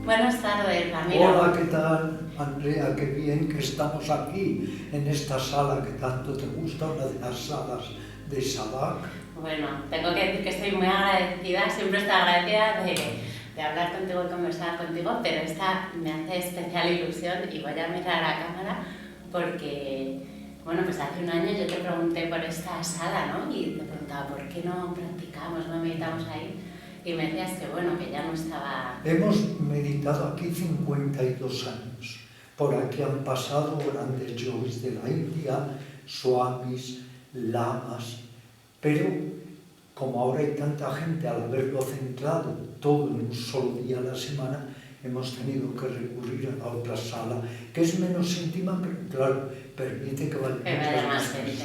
Buenas tardes, Ramiro. Hola, ¿qué tal, Andrea? Qué bien que estamos aquí, en esta sala que tanto te gusta, una de las salas de SADAC. Bueno, tengo que decir que estoy muy agradecida, siempre estoy agradecida de hablar contigo y conversar contigo, pero esta me hace especial ilusión y voy a mirar a la cámara porque, bueno, pues hace un año yo te pregunté por esta sala, ¿no? Y te preguntaba, ¿por qué no practicamos, no meditamos ahí? Y me decías que, bueno, que ya no estaba... Hemos meditado aquí 52 años. Por aquí han pasado grandes yogis de la India, swamis, lamas, pero como ahora hay tanta gente, al haberlo centrado todo en un solo día a la semana, hemos tenido que recurrir a la otra sala, que es menos íntima, pero claro, permite que vaya más gente.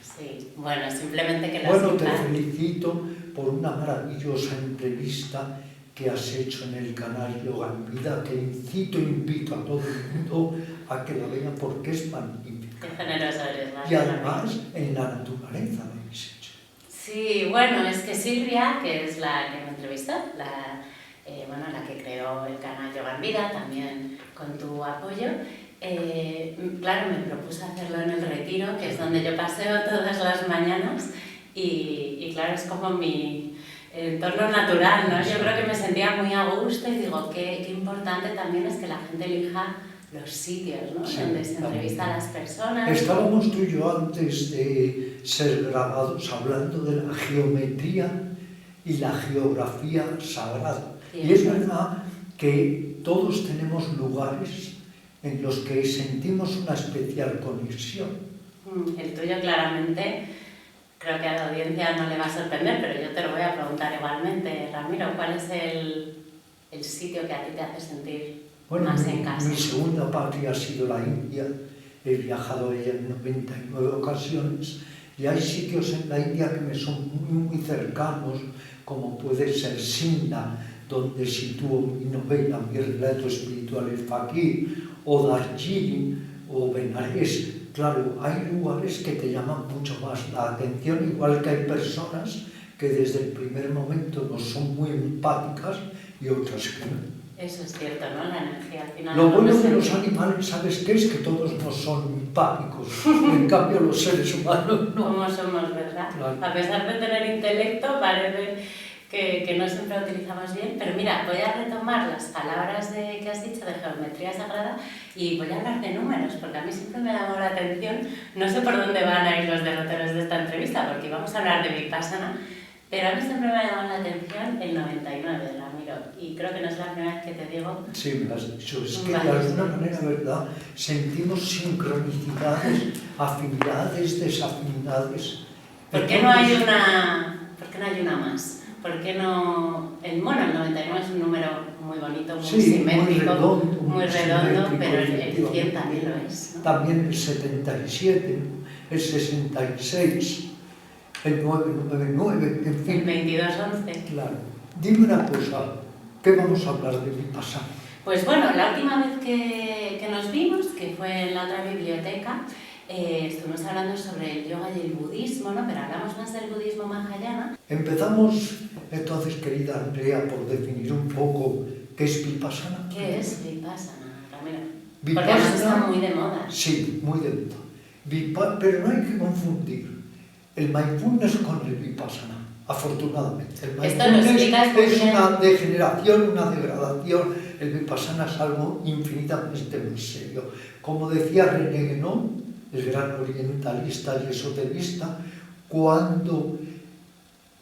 Sí, bueno, simplemente que lo Bueno, te sepas. felicito por una maravillosa entrevista que has hecho en el canal Yoga en Vida, que invito a todo el mundo a que la vean porque es magnífica. Qué generoso eres, Y además en la naturaleza lo habéis hecho. Sí, bueno, es que Silvia, que es la que me entrevistó, la que creó el canal Yoga en Vida, también con tu apoyo, claro, me propuso hacerlo en el Retiro, que es donde yo paseo todas las mañanas, y claro, es como mi entorno natural, ¿no? Yo creo que me sentía muy a gusto y digo, qué importante también es que la gente elija los sitios, ¿no? Sí, donde se entrevista a las personas. Estábamos tú y yo antes de ser grabados hablando de la geometría y la geografía sagrada. Sí, y es verdad que todos tenemos lugares en los que sentimos una especial conexión. El tuyo claramente, creo que a la audiencia no le va a sorprender, pero yo te lo voy a preguntar igualmente. Ramiro, ¿cuál es el sitio que a ti te hace sentir más en casa? Mi segunda patria ha sido la India. He viajado a ella en 99 ocasiones y hay sitios en la India que me son muy cercanos, como puede ser Simla, donde sitúo mi novela, mi relato espiritual El Fakir, o Darjeeling, o Benares. Claro, hay lugares que te llaman mucho más la atención, igual que hay personas que desde el primer momento no son muy empáticas y otras que no. Eso es cierto, ¿no? La energía al final... Lo bueno de los animales, ¿sabes qué? Es que todos no son empáticos. En cambio, los seres humanos no. ¿Cómo somos, verdad? Claro. A pesar de tener intelecto, parece que no siempre lo utilizamos bien. Pero mira, voy a retomar las palabras que has dicho de geometría sagrada y voy a hablar de números, porque a mí siempre me ha llamado la atención. No sé por dónde van a ir los derroteros de esta entrevista, porque vamos a hablar de Vipassana, pero a mí siempre me ha llamado la atención el 99, Ramiro, y creo que no es la primera vez que te digo... Sí, me lo has dicho. Es que de alguna manera, ¿verdad? Sentimos sincronicidades, afinidades, desafinidades. ¿Por qué no hay una más? ¿Por qué no...? El 99 es un número muy bonito, muy simétrico, muy redondo, pero el 100 también lo es, ¿no? También el 77, el 66, el 999, en fin. El 2211. Claro. Dime una cosa, ¿qué vamos a hablar de Vipassana? Pues bueno, la última vez que nos vimos, que fue en la otra biblioteca, estuvimos hablando sobre el yoga y el budismo, ¿no? Pero hablamos más del budismo mahayana. Empezamos, entonces, querida Andrea, por definir un poco qué es Vipassana. ¿Qué es Vipassana, Ramiro? Vipassana, porque además está muy de moda. Sí, muy de moda. Pero no hay que confundir el mindfulness con el Vipassana, afortunadamente. El mindfulness es una degeneración, una degradación. El Vipassana es algo infinitamente más serio. Como decía René Guénon, el gran orientalista y esoterista, cuando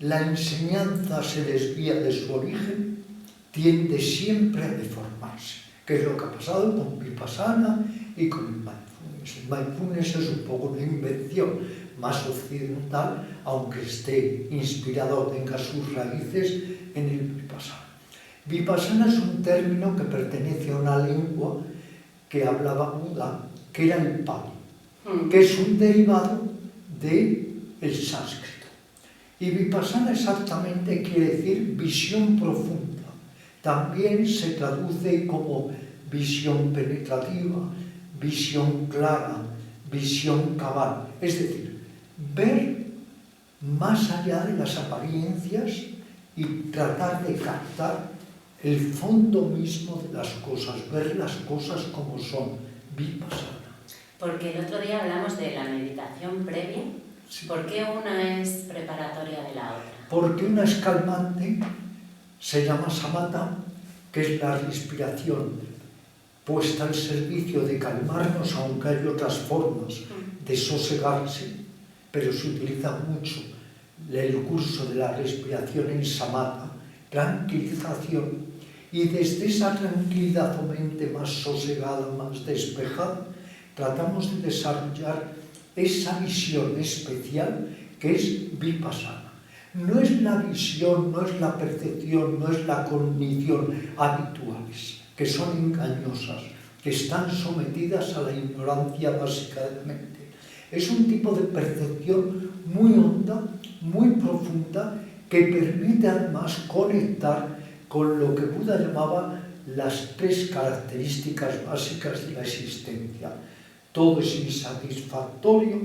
la enseñanza se desvía de su origen, tiende siempre a deformarse, que es lo que ha pasado con Vipassana y con el mindfulness. El mindfulness es un poco una invención más occidental, aunque esté inspirado o tenga sus raíces en el Vipassana. Vipassana es un término que pertenece a una lengua que hablaba Buda, que era el Pali, que es un derivado del sánscrito. Y Vipassana exactamente quiere decir visión profunda. También se traduce como visión penetrativa, visión clara, visión cabal. Es decir, ver más allá de las apariencias y tratar de captar el fondo mismo de las cosas, ver las cosas como son, vipassana. Porque el otro día hablamos de la meditación previa. Sí. ¿Por qué una es preparatoria de la otra? Porque una es calmante, se llama samatha, que es la respiración puesta al servicio de calmarnos, aunque hay otras formas de sosegarse, pero se utiliza mucho el curso de la respiración en samatha, tranquilización, y desde esa tranquilidad o mente más sosegada, más despejada, tratamos de desarrollar esa visión especial que es vipassana. No es la visión, no es la percepción, no es la cognición habituales, que son engañosas, que están sometidas a la ignorancia básica de la mente. Es un tipo de percepción muy honda, muy profunda, que permite además conectar con lo que Buda llamaba las 3 características básicas de la existencia. Todo es insatisfactorio,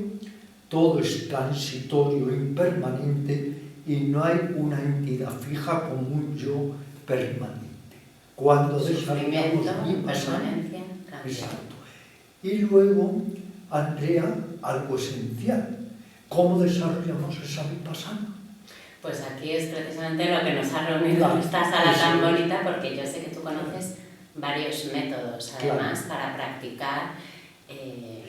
todo es transitorio, impermanente, y no hay una entidad fija como un yo permanente. Cuando desarrollamos vipassana, exacto. Y luego, Andrea, algo esencial. ¿Cómo desarrollamos esa vipassana? Pues aquí es precisamente lo que nos ha reunido en esta sala tan bonita, porque yo sé que tú conoces varios métodos, además, para practicar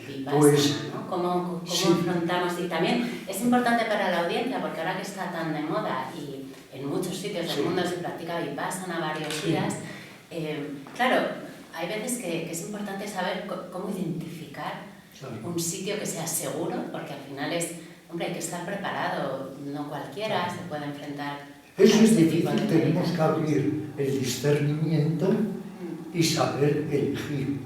vipassana, pues, ¿no? ¿Cómo sí. afrontamos? Y también es importante para la audiencia, porque ahora que está tan de moda y en muchos sitios del mundo se practica vipassana varios días, claro, hay veces que es importante saber cómo identificar un sitio que sea seguro, porque al final hombre, hay que estar preparado, no cualquiera se puede enfrentar. Eso es difícil, tenemos que abrir el discernimiento y saber elegir,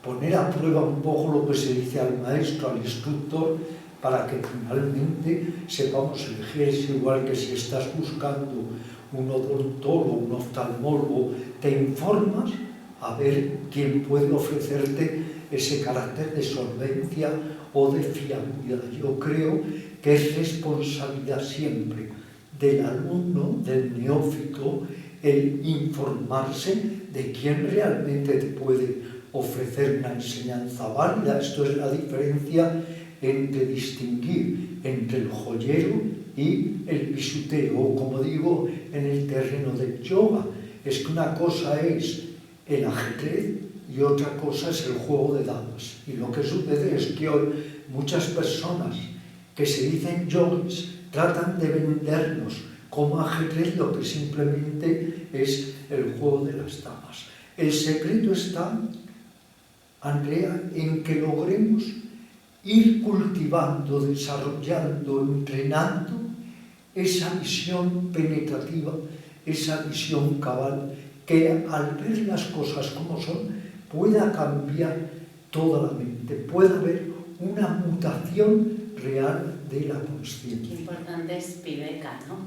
poner a prueba un poco lo que se dice al maestro, al instructor, para que finalmente sepamos elegir. Es igual que si estás buscando un odontólogo, un oftalmólogo, te informas a ver quién puede ofrecerte ese carácter de solvencia o de fiabilidad. Yo creo que es responsabilidad siempre del alumno, del neófito, el informarse de quién realmente te puede ofrecer una enseñanza válida. Esto es la diferencia entre distinguir entre el joyero y el pisutero, o como digo, en el terreno del yoga. Es que una cosa es el ajedrez y otra cosa es el juego de damas. Y lo que sucede es que hoy muchas personas que se dicen yogis tratan de vendernos como ajedrez lo que simplemente es el juego de las damas. El secreto está, Andrea, en que logremos ir cultivando, desarrollando, entrenando esa visión penetrativa, esa visión cabal, que al ver las cosas como son, pueda cambiar toda la mente, pueda haber una mutación real de la consciencia. Qué importante es piveka, ¿no?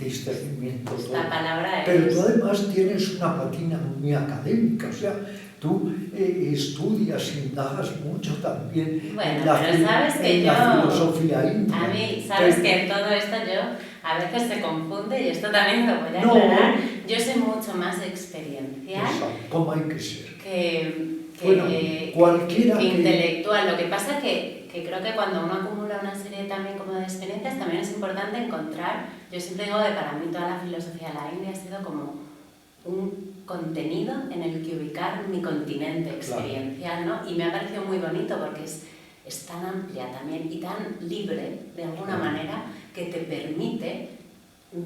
Discernimiento. Esta palabra es... Pero tú además tienes una patina muy académica, o sea, tú estudias, indagas mucho también. Bueno, pero sabes que yo... la filosofía íntima. A mí, sabes que en todo esto yo a veces se confunde, y esto también lo voy a aclarar, yo soy mucho más experiencial. ¿Cómo hay que ser? Que intelectual. Lo que pasa que creo que cuando uno acumula una serie también como de experiencias, también es importante encontrar, yo siempre digo que para mí toda la filosofía de la India ha sido como un contenido en el que ubicar mi continente experiencial, ¿no? Y me ha parecido muy bonito porque es tan amplia también y tan libre, de alguna manera, que te permite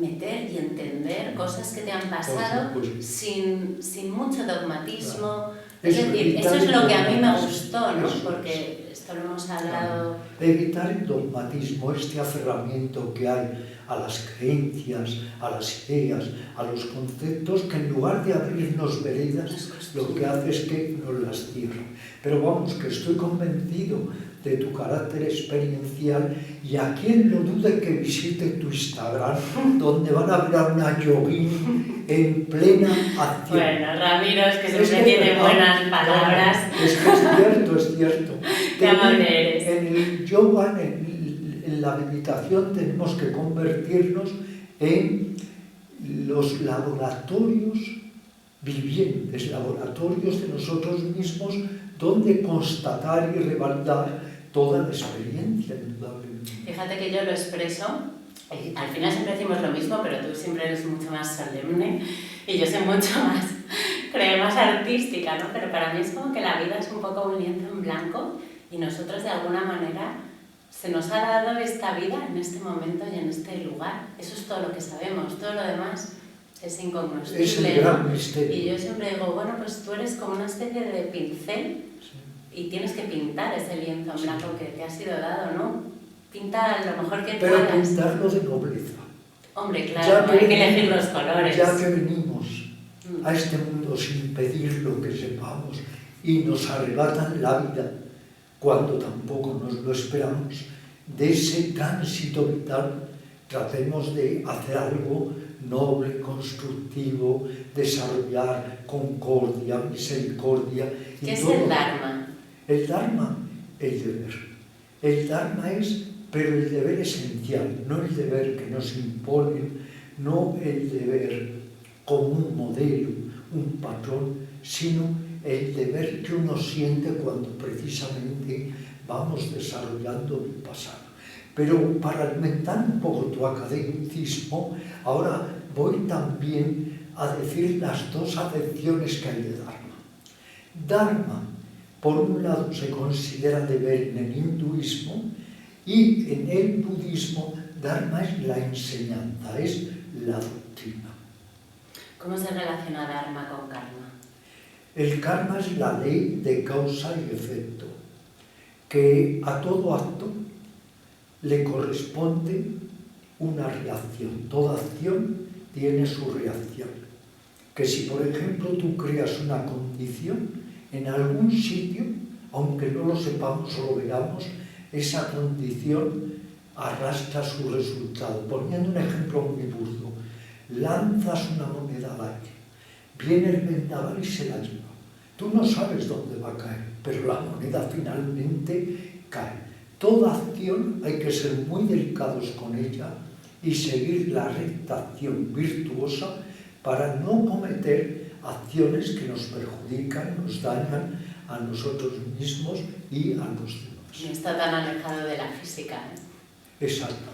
meter y entender cosas que te han pasado sin mucho dogmatismo. Es decir, eso es lo que a mí me gustó, ¿no? Porque esto lo hemos hablado... Evitar el dogmatismo, este aferramiento que hay a las creencias, a las ideas, a los conceptos, que en lugar de abrirnos veredas, lo que hace es que nos las cierra. Pero vamos, que estoy convencido de tu carácter experiencial, y a quien lo dude que visite tu Instagram, donde van a ver a una yogini en plena acción. Bueno, Ramiro, es que siempre tiene buenas palabras. Es que es cierto. Qué amable eres. En el yoga, en la meditación, tenemos que convertirnos en los laboratorios vivientes, laboratorios de nosotros mismos, donde constatar y revalidar toda la experiencia, indudablemente. Fíjate que yo lo expreso, y al final siempre decimos lo mismo, pero tú siempre eres mucho más solemne y yo soy mucho más, creo, más artística, ¿no? Pero para mí es como que la vida es un poco un lienzo en blanco y nosotros de alguna manera se nos ha dado esta vida en este momento y en este lugar. Eso es todo lo que sabemos, todo lo demás es incognoscible. Es el gran misterio. Y yo siempre digo, bueno, pues tú eres como una especie de pincel y tienes que pintar ese lienzo en blanco que te ha sido dado, ¿no? Pinta lo mejor que pero puedas. pintarlo de nobleza. Hombre, claro, hay que elegir los colores. Ya que venimos a este mundo sin pedir lo que sepamos y nos arrebatan la vida cuando tampoco nos lo esperamos, de ese tránsito vital tratemos de hacer algo noble, constructivo, desarrollar concordia, misericordia. ¿Qué es el Dharma? El Dharma, el deber. El Dharma es, pero el deber esencial, no el deber que nos imponen, no el deber como un modelo, un patrón, sino el deber que uno siente cuando precisamente vamos desarrollando vipassana. Pero para alimentar un poco tu academicismo, ahora voy también a decir las dos acepciones que hay de Dharma. Dharma, por un lado, se considera deber en el hinduismo y en el budismo, Dharma es la enseñanza, es la doctrina. ¿Cómo se relaciona Dharma con karma? El karma es la ley de causa y efecto, que a todo acto le corresponde una reacción. Toda acción tiene su reacción. Que si, por ejemplo, tú creas una condición en algún sitio, aunque no lo sepamos o lo veamos, esa condición arrastra su resultado. Poniendo un ejemplo muy burdo, lanzas una moneda al aire, viene el vendaval y se la lleva. Tú no sabes dónde va a caer, pero la moneda finalmente cae. Toda acción hay que ser muy delicados con ella y seguir la recta acción virtuosa para no cometer acciones que nos perjudican, nos dañan a nosotros mismos y a los demás. No está tan alejado de la física, ¿eh? Exactamente.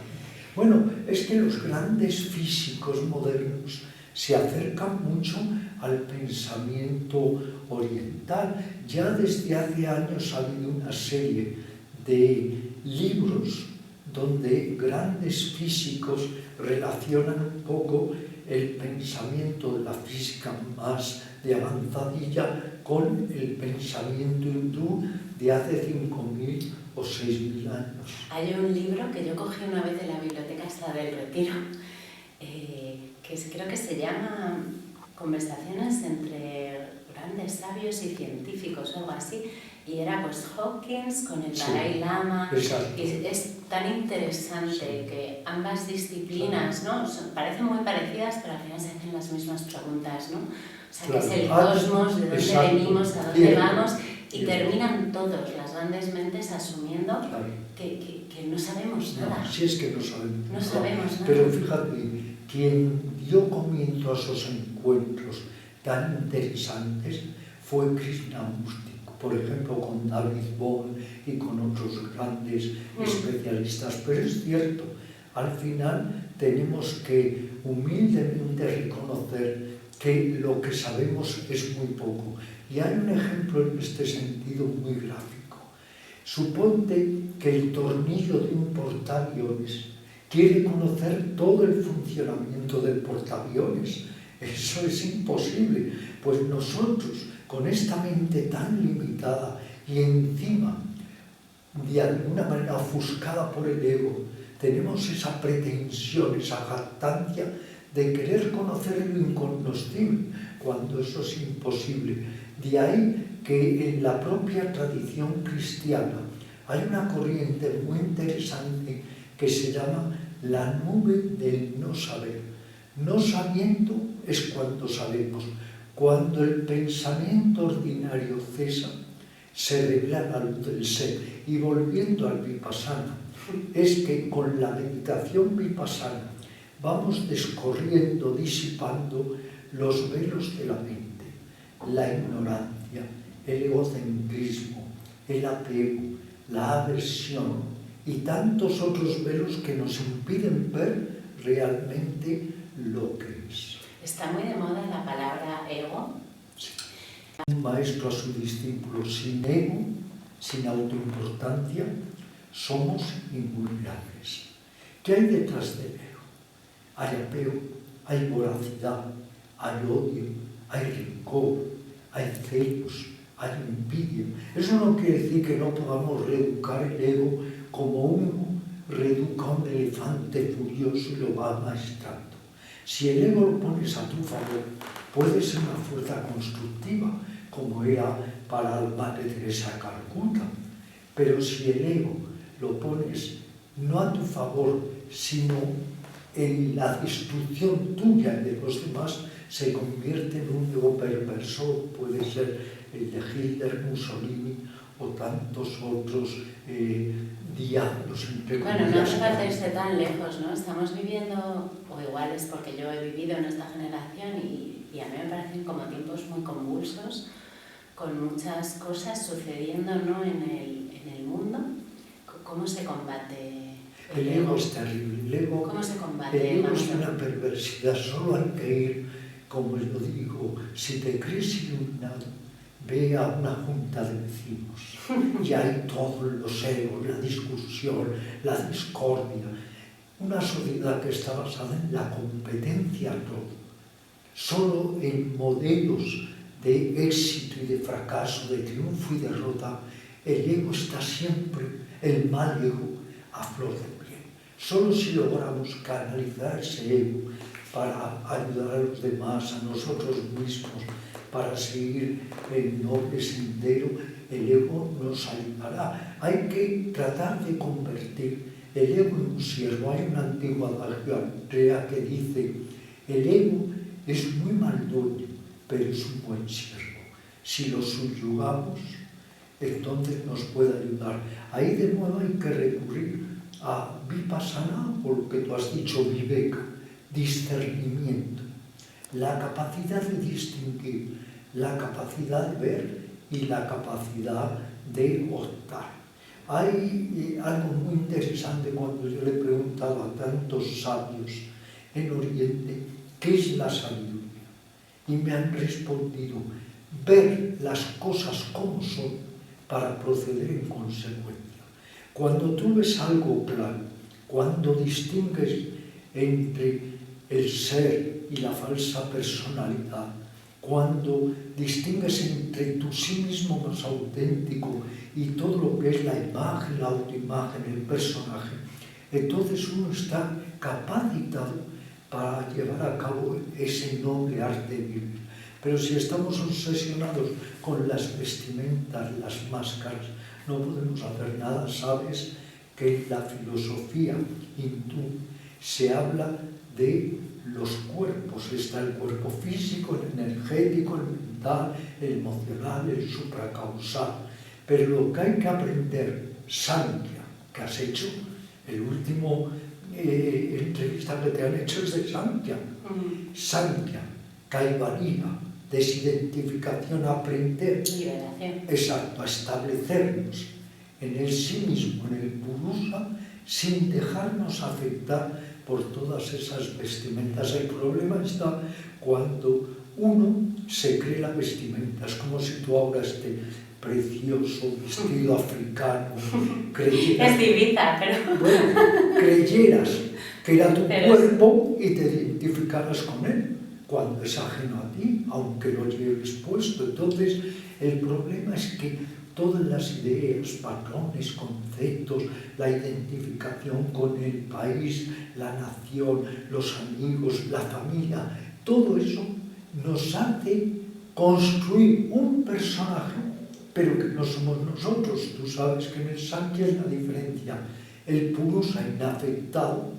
Bueno, es que los grandes físicos modernos se acercan mucho al pensamiento oriental. Ya desde hace años ha habido una serie de libros donde grandes físicos relacionan un poco el pensamiento de la física más de avanzadilla con el pensamiento hindú de hace 5.000 o 6.000 años. Hay un libro que yo cogí una vez de la biblioteca hasta del Retiro, creo que se llama Conversaciones entre grandes sabios y científicos o algo así, y era pues Hawkins con el Dalai Lama, exacto. Y es tan interesante que ambas disciplinas, ¿no? Parecen muy parecidas, pero al final se hacen las mismas preguntas, ¿no? O sea, claro. ¿qué es el cosmos? ¿De dónde venimos? ¿A dónde vamos? Y terminan todos, las grandes mentes, asumiendo que no sabemos nada. No, si es que no sabemos. No sabemos nada. Pero fíjate, quien dio comienzo a esos encuentros tan interesantes fue Krishnamurti, por ejemplo, con David Bohm y con otros grandes especialistas. Pero es cierto, al final tenemos que humildemente reconocer que lo que sabemos es muy poco. Y hay un ejemplo en este sentido muy gráfico. Suponte que el tornillo de un portaaviones quiere conocer todo el funcionamiento del portaaviones. Eso es imposible. Pues nosotros, con esta mente tan limitada y encima, de alguna manera ofuscada por el ego, tenemos esa pretensión, esa jactancia de querer conocer lo incognoscible, cuando eso es imposible. De ahí que en la propia tradición cristiana hay una corriente muy interesante que se llama la nube del no saber. No sabiendo es cuando sabemos. Cuando el pensamiento ordinario cesa, se revela la luz del ser. Y volviendo al vipassana, es que con la meditación vipassana vamos descorriendo, disipando los velos de la mente. la ignorancia, el egocentrismo, el apego, la aversión y tantos otros velos que nos impiden ver realmente lo que es. Está muy de moda la palabra ego. Un maestro a su discípulo sin ego, sin autoimportancia, somos invulnerables. ¿Qué hay detrás del ego? Hay apego, hay voracidad, hay odio, hay rencor, hay celos, hay envidia. Eso no quiere decir que no podamos reeducar el ego como uno reeduca a un elefante furioso y lo va maestrando. Si el ego lo pones a tu favor, puede ser una fuerza constructiva, como era para la Madre Teresa de Calcuta. Pero si el ego lo pones no a tu favor, sino en la destrucción tuya y de los demás, se convierte en un ego perverso. Puede ser el de Hitler, Mussolini o tantos otros diablos, entre comillas. Bueno, no hace falta irse tan lejos, ¿no? Estamos viviendo, o igual es porque yo he vivido en esta generación y a mí me parecen como tiempos muy convulsos, con muchas cosas sucediendo, ¿no? en el mundo. ¿Cómo se combate el ego? Es terrible. El ego, ¿cómo se combate? El ego es una perversidad. Solo hay que ir, como lo digo, si te crees iluminado, ve a una junta de vecinos y hay todos los egos, la discusión, la discordia. Una sociedad que está basada en la competencia todo. Solo en modelos de éxito y de fracaso, de triunfo y derrota, el ego está siempre, el mal ego, a flor de piel. Solo si logramos canalizar ese ego para ayudar a los demás, a nosotros mismos, para seguir el noble sendero, el ego nos ayudará. Hay que tratar de convertir el ego en un siervo. Hay una antigua adagio hebrea que dice: el ego es muy mal dueño, pero es un buen siervo. Si lo subyugamos, entonces nos puede ayudar. Ahí de nuevo hay que recurrir a vipassana, o lo que tú has dicho, viveka, discernimiento, la capacidad de distinguir, la capacidad de ver y la capacidad de optar. Hay algo muy interesante cuando yo le he preguntado a tantos sabios en Oriente qué es la sabiduría, y me han respondido: ver las cosas como son para proceder en consecuencia. Cuando tú ves algo claro, cuando distingues entre el ser y la falsa personalidad, cuando distingues entre tu sí mismo más auténtico y todo lo que es la imagen, la autoimagen, el personaje, entonces uno está capacitado para llevar a cabo ese noble arte de vivir. Pero si estamos obsesionados con las vestimentas, las máscaras, no podemos hacer nada. Sabes que en la filosofía hindú se habla de los cuerpos. Está el cuerpo físico, el energético, el mental, el emocional, el supracausal. Pero lo que hay que aprender, Sankhya, que has hecho, el último entrevista que te han hecho es de Sankhya. Sankhya, Kaivalya, desidentificación, aprender. Liberación. Exacto, a establecernos en el sí mismo, en el Purusa, sin dejarnos afectar por todas esas vestimentas. El problema está cuando uno se cree la vestimenta. Es como si tú ahora este precioso vestido africano creyeras, es divina, pero... bueno, creyeras que era tu cuerpo y te identificaras con él, cuando es ajeno a ti, aunque lo lleves puesto. Entonces, el problema es que todas las ideas, patrones, conceptos, la identificación con el país, la nación, los amigos, la familia, todo eso nos hace construir un personaje, pero que no somos nosotros. Tú sabes que en el Sankhya es la diferencia: el Purusa inafectado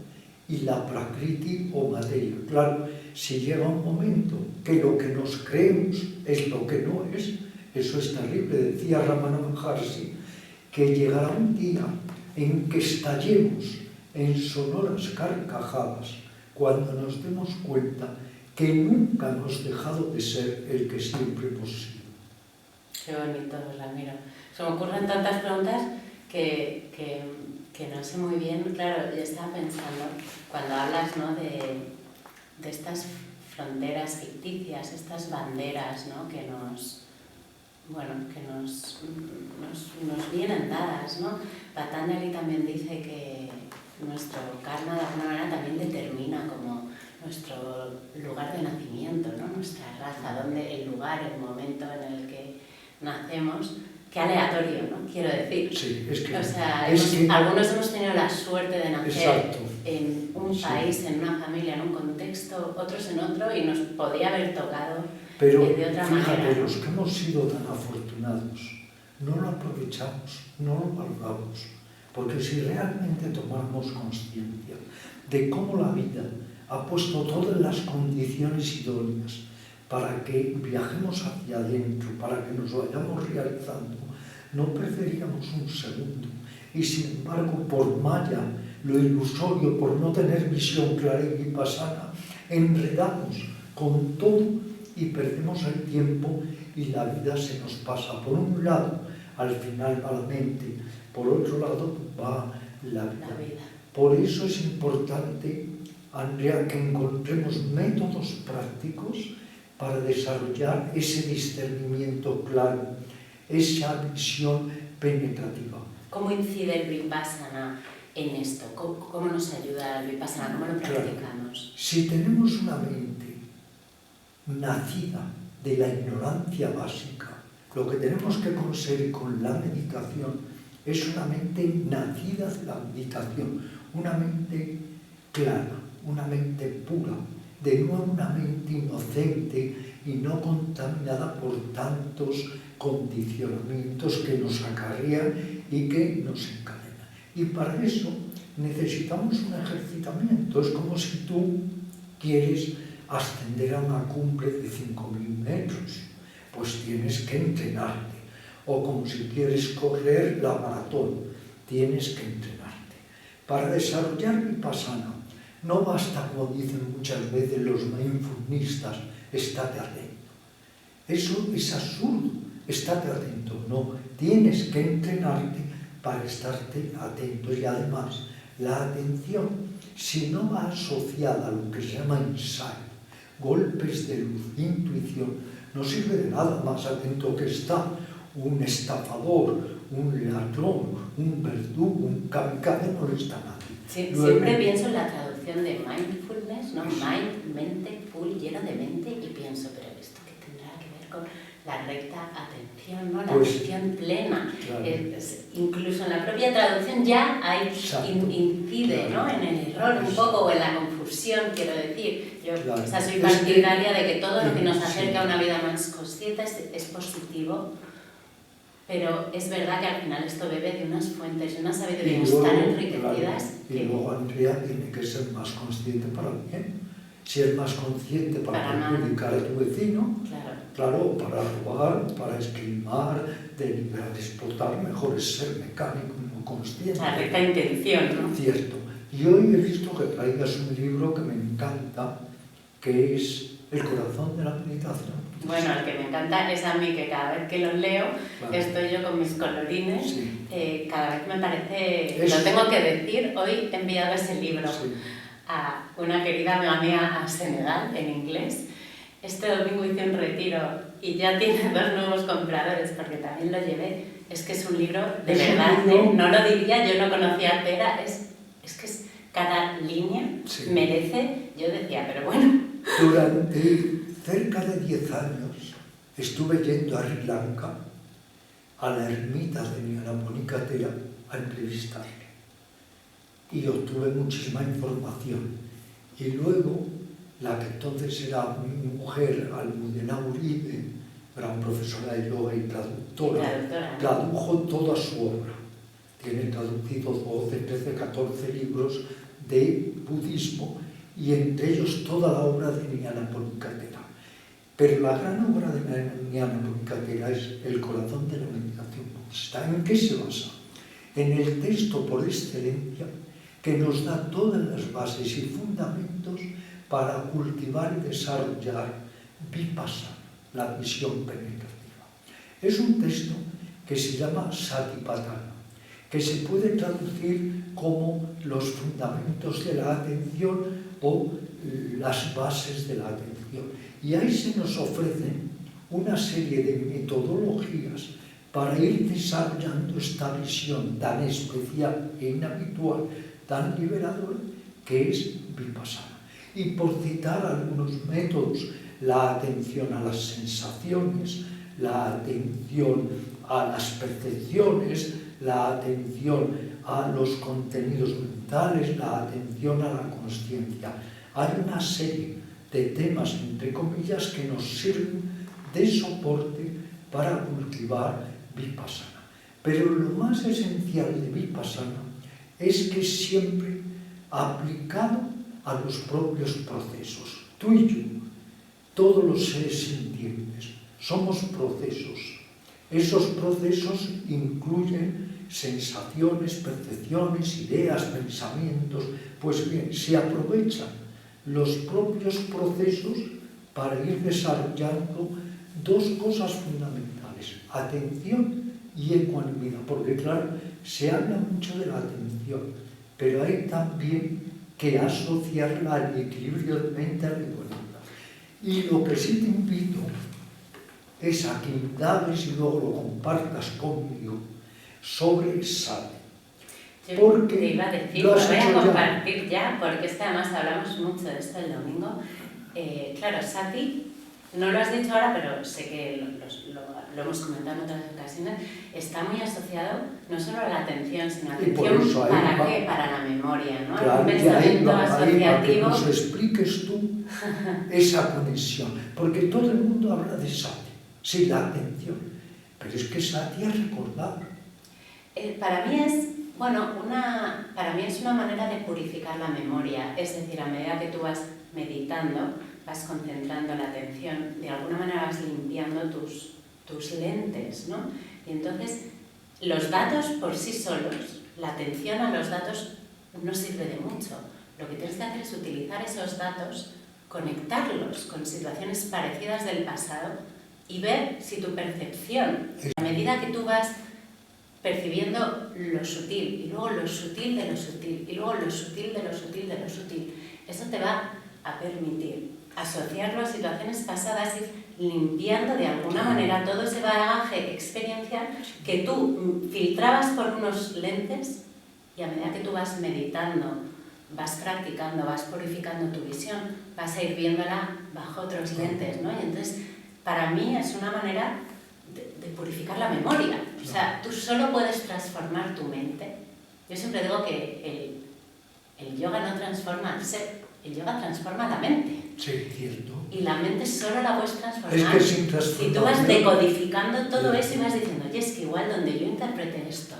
y la Prakriti o materia. Claro, si llega un momento que lo que nos creemos es lo que no es, eso es terrible. Decía Ramana Maharshi que llegará un día en que estallemos en sonoras carcajadas cuando nos demos cuenta que nunca hemos dejado de ser el que siempre hemos sido. Qué bonito, Ramiro. Se me ocurren tantas preguntas que no sé muy bien. Claro, yo estaba pensando, cuando hablas, ¿no?, de estas fronteras ficticias, estas banderas, ¿no?, que nos vienen dadas, ¿no? Patanjali también dice que nuestro karma de alguna manera también determina como nuestro lugar de nacimiento, ¿no?, nuestra raza, donde el lugar, el momento en el que nacemos. Qué aleatorio, ¿no?, quiero decir. Sí, es que... O sea, que algunos hemos tenido la suerte de nacer, exacto, en un país, en una familia, en un contexto, otros en otro, y nos podría haber tocado pero de otra fíjate, manera, ¿no? los que hemos sido tan afortunados, no lo aprovechamos, no lo valoramos, porque si realmente tomáramos conciencia de cómo la vida ha puesto todas las condiciones idóneas para que viajemos hacia adentro, para que nos vayamos realizando, no perderíamos un segundo. Y sin embargo, por maya, lo ilusorio, por no tener visión clara y vipassana, enredamos con todo y perdemos el tiempo y la vida se nos pasa. Por un lado, al final va la mente, por otro lado va la vida. Por eso es importante, Andrea, que encontremos métodos prácticos para desarrollar ese discernimiento claro, esa visión penetrativa. ¿Cómo incide el Vipassana en esto? ¿Cómo nos ayuda el Vipassana? ¿Cómo lo practicamos? Claro. Si tenemos una mente nacida de la ignorancia básica, lo que tenemos que conseguir con la meditación es una mente nacida de la meditación, una mente clara, una mente pura, de nuevo una mente inocente y no contaminada por tantos condicionamientos que nos acarrean y que nos encadenan. Y para eso necesitamos un ejercitamiento. Es como si tú quieres ascender a una cumbre de 5.000 metros, pues tienes que entrenarte. O como si quieres correr la maratón, tienes que entrenarte. Para desarrollar Vipassana, no basta, como dicen muchas veces los mindfulnistas, estate atento. Eso es absurdo, estate atento. No, tienes que entrenarte para estarte atento. Y además, la atención, si no va asociada a lo que se llama insight, golpes de luz, intuición, no sirve de nada. Más atento que está un estafador, un ladrón, un verdugo, un kamikaze, no le está nadie. Sí, siempre pienso en la traducción de mindfulness, ¿no? Mind, mente, full, lleno de mente, y pienso, pero ¿esto qué tendrá que ver con la recta atención, ¿no? La atención plena? Claro. Incluso en la propia traducción ya hay incide, ¿no?, en el error un poco, o en la confusión, quiero decir. Yo soy partidaria de que todo lo que nos acerca a una vida más consciente es positivo. Pero es verdad que al final esto bebe de unas fuentes, de unas sabidurías tan enriquecidas. Y luego Andrea tiene que ser más consciente para el bien. Si es más consciente para perjudicar a tu vecino, claro, para robar, para esquilmar, deliberar, explotar, mejor es ser mecánico y no consciente. La recta intención, ¿no? Cierto. Y hoy he visto que traigas un libro que me encanta, que es El corazón de la meditación. Bueno, el que me encanta es a mí, que cada vez que los leo, estoy yo con mis colorines, cada vez me parece, lo tengo que decir, hoy he enviado ese libro a una querida amiga mía a Senegal, en inglés. Este domingo hice un retiro y ya tiene 2 nuevos compradores, porque también lo llevé. Es que es un libro de verdad, no lo diría, yo no conocía Pera, es que cada línea merece, yo decía, pero bueno. Durante cerca de 10 años estuve yendo a Sri Lanka, a la ermita de Nyanaponika Thera, a entrevistarle. Y obtuve muchísima información. Y luego, la que entonces era mi mujer, Almudena Uribe, gran profesora de yoga y traductora, tradujo toda su obra. Tiene traducidos 12, 13, 14 libros de budismo, y entre ellos toda la obra de Nyanaponika Thera. Pero la gran obra de Nyanaponika Thera es El corazón de la meditación budista. ¿En qué se basa? En el texto por excelencia que nos da todas las bases y fundamentos para cultivar y desarrollar Vipassana, la visión penetrativa. Es un texto que se llama Satipatthana, que se puede traducir como los fundamentos de la atención o las bases de la atención. Y ahí se nos ofrecen una serie de metodologías para ir desarrollando esta visión tan especial e inhabitual, tan liberadora, que es Vipassana. Y por citar algunos métodos, la atención a las sensaciones, la atención a las percepciones, la atención a los contenidos mentales, la atención a la consciencia. Hay una serie de temas, entre comillas, que nos sirven de soporte para cultivar Vipassana. Pero lo más esencial de Vipassana es que siempre aplicado a los propios procesos. Tú y yo, todos los seres sintientes, somos procesos. Esos procesos incluyen sensaciones, percepciones, ideas, pensamientos. Pues bien, se aprovechan los propios procesos para ir desarrollando dos cosas fundamentales: atención y ecuanimidad. Porque claro, se habla mucho de la atención, pero hay también que asociarla al equilibrio de mente, a la ecuanimidad. Y lo que sí te invito es a que indagues y luego lo compartas conmigo sobre Sati. Porque te iba a decir, lo voy a compartir ya, porque es que además hablamos mucho de esto el domingo. Claro, Sati, no lo has dicho ahora, pero sé que lo hemos comentado en otras ocasiones, está muy asociado no solo a la atención, sino a la atención ¿para qué? Para la memoria, ¿no? Claro, un pensamiento asociativo. Para que nos expliques tú esa conexión, porque todo el mundo habla de Sati, sí, la atención, pero es que Sati es recordar. Para mí es una manera de purificar la memoria, es decir, a medida que tú vas meditando, vas concentrando la atención, de alguna manera vas limpiando tus lentes, ¿no? Y entonces, los datos por sí solos, la atención a los datos no sirve de mucho. Lo que tienes que hacer es utilizar esos datos, conectarlos con situaciones parecidas del pasado y ver si tu percepción, a medida que tú vas percibiendo lo sutil, y luego lo sutil de lo sutil, y luego lo sutil de lo sutil de lo sutil, eso te va a permitir asociarlo a situaciones pasadas y limpiando de alguna manera todo ese bagaje experiencial que tú filtrabas por unos lentes, y a medida que tú vas meditando, vas practicando, vas purificando tu visión, vas a ir viéndola bajo otros lentes, ¿no? Y entonces, para mí es una manera de purificar la memoria. O sea, tú solo puedes transformar tu mente. Yo siempre digo que el yoga no transforma al ser, el yoga transforma la mente. Sí, cierto. Y la mente solo la puedes transformar. Es que sin transformación, si tú vas decodificando todo eso y vas diciendo, oye, es que igual donde yo interpreté esto,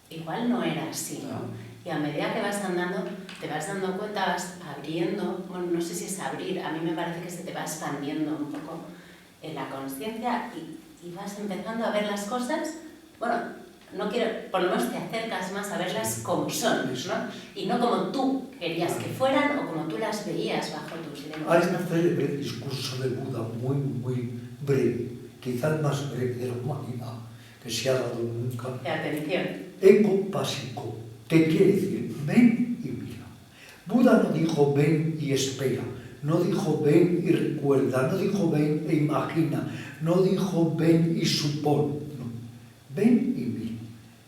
igual no era así, ¿no? Y a medida que vas andando, te vas dando cuenta, vas abriendo, bueno, no sé si es abrir, a mí me parece que se te va expandiendo un poco en la consciencia y vas empezando a ver las cosas, bueno, no quiero, por lo menos te acercas más a verlas como son, ¿no? Y no como tú querías que fueran o como tú las veías bajo tus lentes. Hay un célebre discurso de Buda muy, muy breve, quizá el más breve de la humanidad que se ha dado nunca. De atención. Eco pasico, que quiere decir ven y mira. Buda no dijo ven y espera, no dijo ven y recuerda, no dijo ven e imagina, no dijo ven y supón, no. Ven y mira.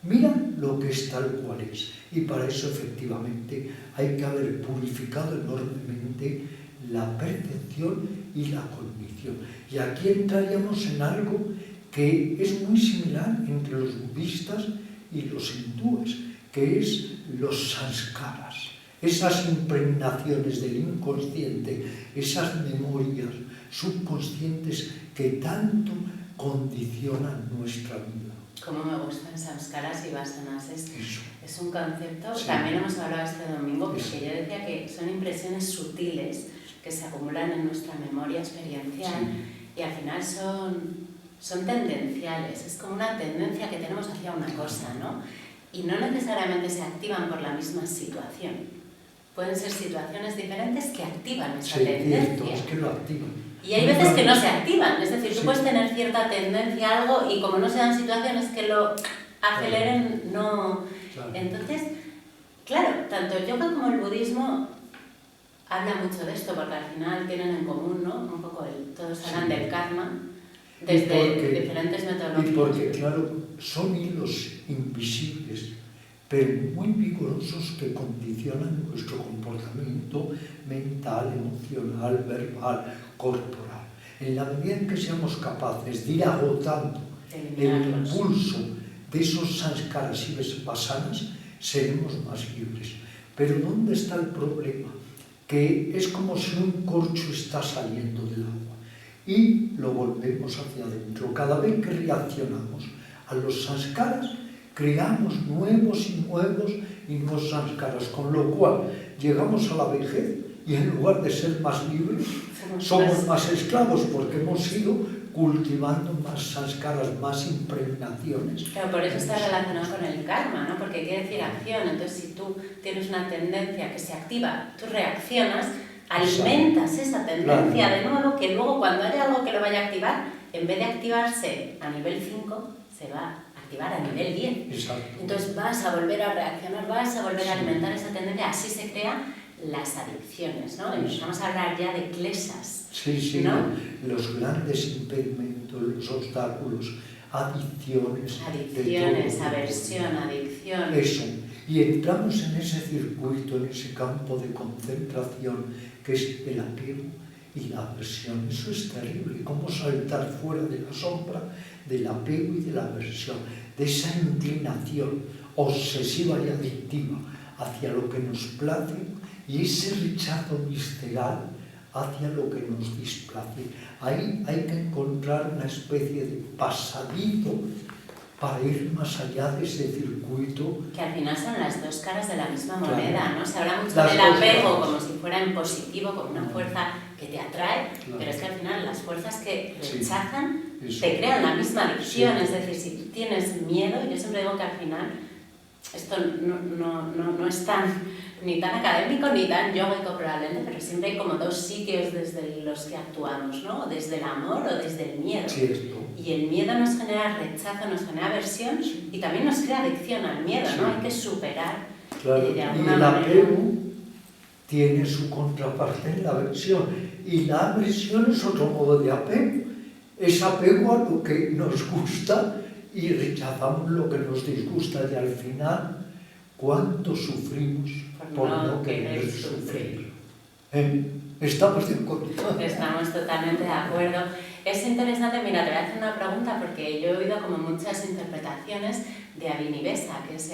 Mira lo que es tal cual es. Y para eso efectivamente hay que haber purificado enormemente la percepción y la cognición. Y aquí entraríamos en algo que es muy similar entre los budistas y los hindúes, que es los sanskaras, esas impregnaciones del inconsciente, esas memorias subconscientes que tanto condicionan nuestra vida. Como me gustan samskaras y vasanas, es un concepto, sí. También hemos hablado este domingo, porque yo decía que son impresiones sutiles que se acumulan en nuestra memoria experiencial, sí. Y al final son tendenciales, es como una tendencia que tenemos hacia una cosa, ¿no? Y no necesariamente se activan por la misma situación. pueden ser situaciones diferentes que activan esa sí, tendencia. cierto, es que lo activan. Y hay veces que no se activan, es decir, tú puedes tener cierta tendencia a algo y como no se dan situaciones que lo aceleren, no... Claro. Entonces, claro, tanto el yoga como el budismo habla mucho de esto, porque al final tienen en común, ¿no? Un poco todos hablan del karma desde diferentes metodologías. Y porque, claro, son hilos invisibles, pero muy vigorosos que condicionan nuestro comportamiento mental, emocional, verbal, corporal. En la medida en que seamos capaces de ir agotando el impulso de esos sanskaras y vasanas, seremos más libres. Pero ¿dónde está el problema? Que es como si un corcho está saliendo del agua y lo volvemos hacia adentro. Cada vez que reaccionamos a los sanskaras, creamos nuevos y nuevos sanskaras, con lo cual llegamos a la vejez y en lugar de ser más libres, somos más esclavos porque hemos ido cultivando más sanskaras, más impregnaciones. Claro, por eso está relacionado con el karma, ¿no? Porque quiere decir acción. Entonces, si tú tienes una tendencia que se activa, tú reaccionas, alimentas esa tendencia de nuevo, que luego cuando haya algo que lo vaya a activar, en vez de activarse a nivel 5, se va a activar a nivel 10. Exacto. Entonces vas a volver a reaccionar, vas a volver a alimentar esa tendencia, así se crean las adicciones, ¿no? Empezamos a hablar ya de klesas. Sí, sí, ¿no? Los grandes impedimentos, los obstáculos, adicciones. Adicciones, aversión, adicción. Eso. Y entramos en ese circuito, en ese campo de concentración que es el apego y la aversión. Eso es terrible. ¿Cómo saltar fuera de la sombra del apego y de la aversión? De esa inclinación obsesiva y adictiva hacia lo que nos place y ese rechazo visceral hacia lo que nos displace. Ahí hay que encontrar una especie de pasadito para ir más allá de ese circuito. Que al final son las dos caras de la misma moneda, Claro. ¿no? Se habla mucho Las del dos apego caras. como si fuera en positivo, como una fuerza que te atrae, Claro. pero es que al final las fuerzas que Sí. rechazan Eso. te crean la misma adicción. Sí. Es decir, si tú tienes miedo, yo siempre digo que al final esto no es ni tan académico ni tan yógico probablemente, pero siempre hay como dos sitios desde los que actuamos, ¿no? Desde el amor o desde el miedo. Cierto. Y el miedo nos genera rechazo, nos genera aversión y también nos crea adicción al miedo, ¿no? Hay que superar Claro. de Y alguna el manera. apego tiene su contraparte en la aversión. Y la aversión es otro modo de apego. Es apego a lo que nos gusta y rechazamos lo que nos disgusta. Y al final, ¿cuánto sufrimos por no querer sufrir? ¿Estamos de acuerdo? Estamos totalmente de acuerdo. Es interesante, mira, te voy a hacer una pregunta porque yo he oído como muchas interpretaciones de Abhinivesa, que es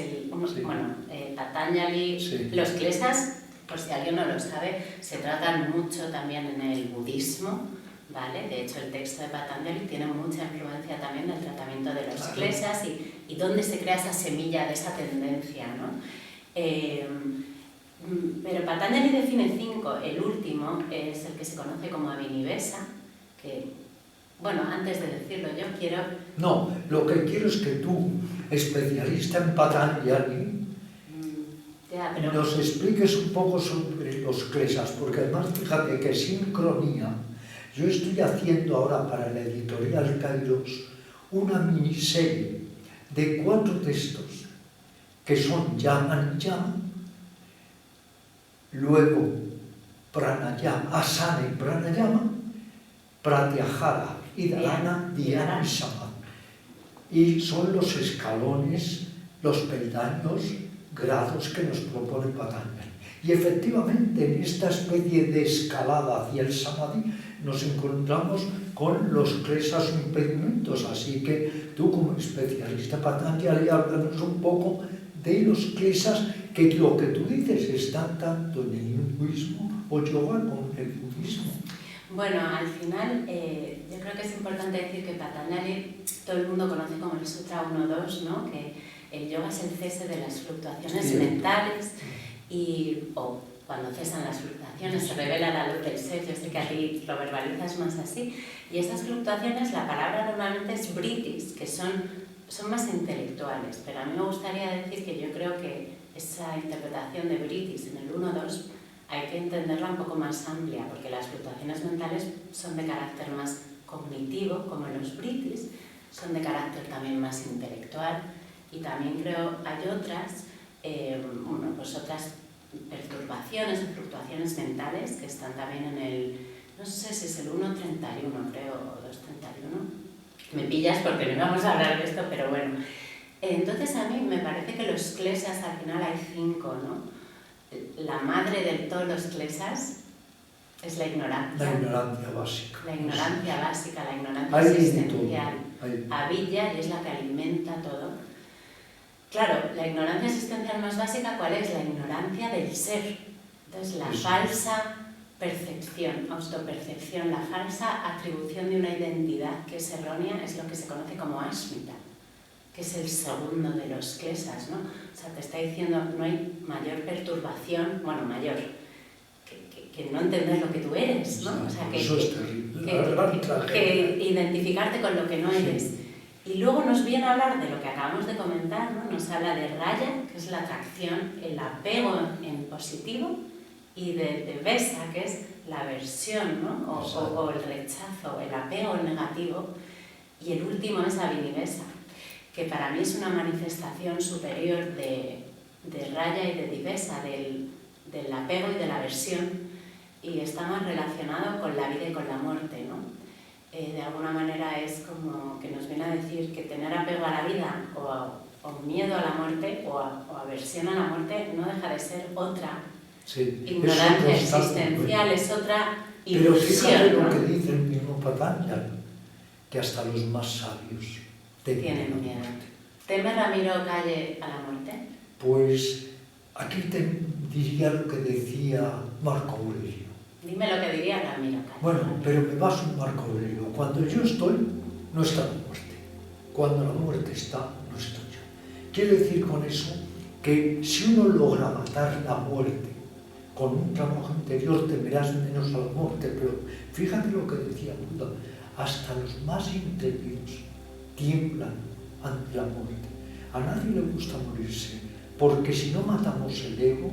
Patanjali. Sí. Los klesas, por si alguien no lo sabe, se tratan mucho también en el budismo, ¿vale? De hecho, el texto de Patanjali tiene mucha influencia también del tratamiento de los klesas y dónde se crea esa semilla de esa tendencia, ¿no? Pero Patanjali define 5, el último es el que se conoce como Abhinivesa, que, bueno, antes de decirlo yo quiero... No, lo que quiero es que tú, especialista en Patanjali, nos expliques un poco sobre los klesas, porque además fíjate que sincronía, yo estoy haciendo ahora para la editorial Kairos una miniserie de 4 textos que son Yama y Yama, luego Pranayama, Asana y Pranayama, Pratyahara y Dharana, Dhyana y Samadhi. Y son los escalones, los peldaños, grados que nos propone Patanjali. Y efectivamente en esta especie de escalada hacia el Samadhi nos encontramos con los klesas o impedimentos. Así que tú como especialista Patanjali, háblanos un poco de los klesas, que lo que tú dices están tanto en el hinduismo o yoga como en el budismo. Bueno, al final yo creo que es importante decir que Patanjali todo el mundo conoce como el Sutra 1.2, ¿no? Que el yoga es el cese de las fluctuaciones mentales o cuando cesan las fluctuaciones se revela la luz del ser. Yo sé que a ti lo verbalizas más así. Y esas fluctuaciones, la palabra normalmente es britis, que son más intelectuales, pero a mí me gustaría decir que yo creo que esa interpretación de Britis en el 1-2 hay que entenderla un poco más amplia, porque las fluctuaciones mentales son de carácter más cognitivo, como los Britis, son de carácter también más intelectual, y también creo hay otras, pues otras perturbaciones o fluctuaciones mentales que están también en el, no sé si es el 1.31 creo, o 2.31. Me pillas porque no vamos a hablar de esto, pero bueno. Entonces a mí me parece que los klesas, al final hay 5, ¿no? La madre de todos los klesas es la ignorancia. La ignorancia básica. La ignorancia básica, la ignorancia existencial. Hay. Avilla, y es la que alimenta todo. Claro, la ignorancia existencial más básica, ¿cuál es? La ignorancia del ser. Entonces, la falsa percepción, autopercepción, la falsa atribución de una identidad que es errónea, es lo que se conoce como asmita, que es el segundo de los klesas, ¿no? O sea, te está diciendo, no hay mayor perturbación, bueno, mayor, que no entender lo que tú eres, ¿no? O sea, eso es terrible. Que identificarte con lo que no eres. Sí. Y luego nos viene a hablar de lo que acabamos de comentar, ¿no? Nos habla de raya, que es la atracción, el apego en positivo, y de besa, que es la aversión, ¿no? O el rechazo, el apego negativo. Y el último es avinivesa, que para mí es una manifestación superior de raya y de divesa, del apego y de la aversión, y está más relacionado con la vida y con la muerte, ¿no? De alguna manera es como que nos viene a decir que tener apego a la vida o miedo a la muerte o aversión a la muerte no deja de ser otra ignorancia existencial, es otra ilusión. Pero fíjate lo ¿no? que dice el mismo Patanjali, que hasta los más sabios tienen miedo. ¿Teme Ramiro Calle a la muerte? Pues aquí te diría lo que decía Marco Aurelio. Dime lo que diría Ramiro Calle. Bueno, pero me baso en Marco Aurelio. Cuando yo estoy, no está la muerte. Cuando la muerte está, no estoy yo. Quiero decir con eso que si uno logra matar la muerte con un trabajo interior, temerás menos a la muerte. Pero fíjate lo que decía Buda, hasta los más intrépidos tiemblan ante la muerte. A nadie le gusta morirse, porque si no matamos el ego,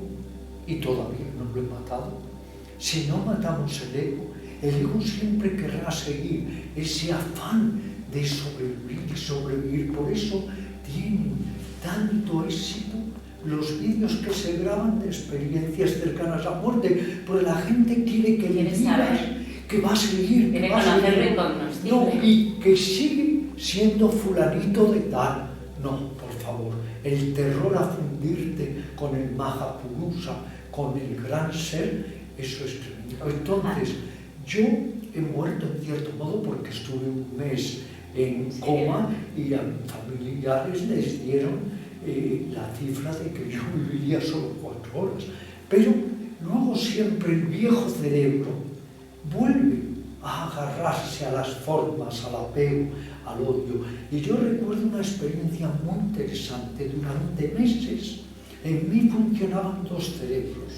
y todavía no lo he matado, si no matamos el ego siempre querrá seguir ese afán de sobrevivir y sobrevivir. Por eso tienen tanto éxito los vídeos que se graban de experiencias cercanas a la muerte, porque la gente quiere que le digas que va a seguir, quiere conocerlo incognoscible. No, y que sigue siendo fulanito de tal. No, por favor, el terror a fundirte con el Mahapurusa, con el gran ser, eso es tremendo. Entonces, yo he muerto en cierto modo porque estuve un mes en coma y a mis familiares les dieron la cifra de que yo viviría solo 4 horas. Pero luego siempre el viejo cerebro vuelve a agarrarse a las formas, al apego, al odio. Y yo recuerdo una experiencia muy interesante. Durante meses en mí funcionaban 2 cerebros.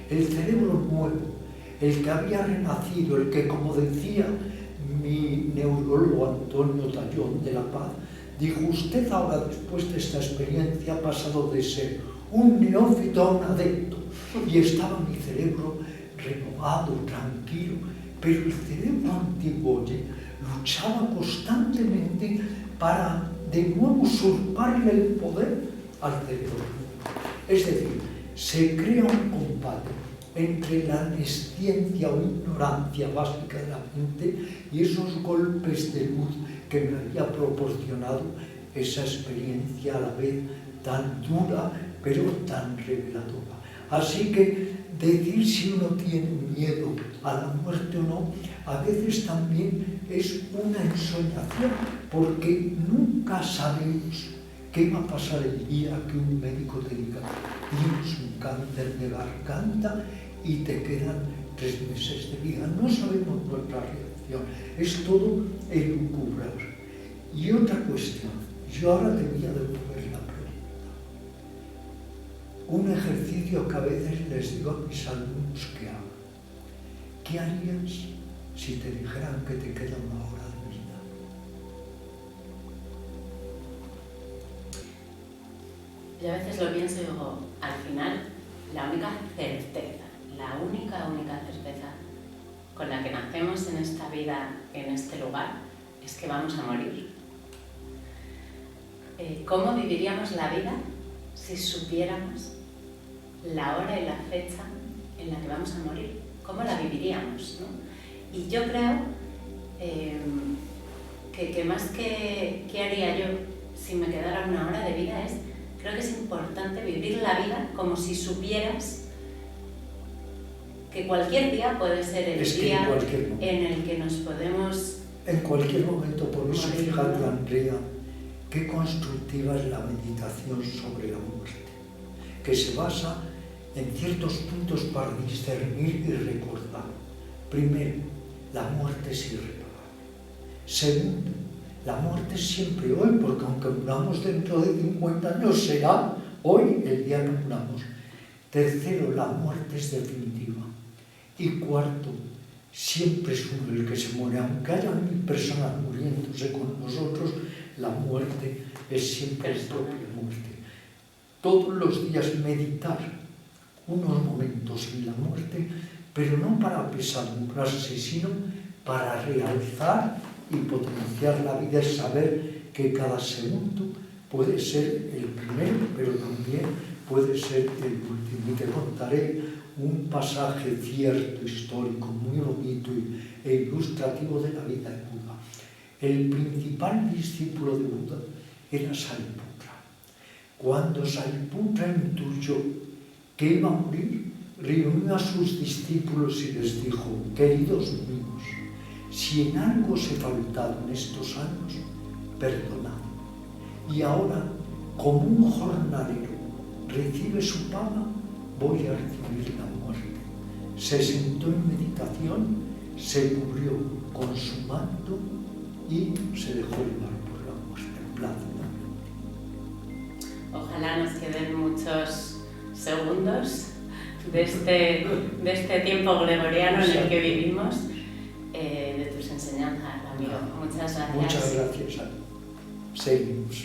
El cerebro nuevo, el que había renacido, el que, como decía mi neurólogo Antonio Tallón de La Paz, dijo, usted ahora, después de esta experiencia, ha pasado de ser un neófito a un adepto. Y estaba mi cerebro renovado, tranquilo, pero el cerebro antiguo luchaba constantemente para de nuevo usurparle el poder al cerebro. Es decir, se crea un combate entre la nesciencia o ignorancia básica de la mente y esos golpes de luz que me había proporcionado esa experiencia a la vez tan dura pero tan reveladora. Así que decir si uno tiene miedo a la muerte o no, a veces también es una ensoñación, porque nunca sabemos qué va a pasar el día que un médico te diga tienes un cáncer de garganta y te quedan 3 meses de vida. No sabemos nuestra reacción, es todo elucubrar. Y otra cuestión, yo ahora te voy a devolver la pregunta. Un ejercicio que a veces les digo a mis alumnos que hagan. ¿Qué harías si te dijeran que te queda 1 hora de vida? Yo a veces lo pienso y digo, al final, la única certeza con la que nacemos en esta vida, en este lugar, es que vamos a morir. ¿Cómo viviríamos la vida si supiéramos la hora y la fecha en la que vamos a morir? ¿Cómo la viviríamos, ¿no? Y yo creo que más que qué haría yo si me quedara una hora de vida creo que es importante vivir la vida como si supieras que cualquier día puede ser el día en el que nos podemos... En cualquier momento, por eso fíjate, Andrea, qué constructiva es la meditación sobre la muerte, que se basa en ciertos puntos para discernir y recordar. Primero, la muerte es irreparable. Segundo, la muerte es siempre hoy, porque aunque muramos dentro de 50 años, será hoy el día que muramos. Tercero, la muerte es definitiva. Y cuarto, siempre es uno el que se muere. Aunque haya 1000 personas muriéndose con nosotros, la muerte es siempre la propia muerte. Todos los días meditar unos momentos en la muerte, pero no para apesadumbrarse, sino para realzar y potenciar la vida, es saber que cada segundo puede ser el primero, pero también puede ser el último. Y te contaré un pasaje cierto, histórico, muy bonito e ilustrativo de la vida de Buda. El principal discípulo de Buda era Sariputra. Cuando Sariputra intuyó que iba a morir, reunió a sus discípulos y les dijo: queridos míos, si en algo os he faltado en estos años, perdonad. Y ahora, como un jornalero recibe su paga, voy a recibir la muerte. Se sentó en meditación, se cubrió con su manto y se dejó llevar por la muerte plácidamente. Ojalá nos queden muchos segundos de este tiempo gregoriano en el que vivimos, de tus enseñanzas, amigo. Muchas gracias. Muchas gracias. Seguimos.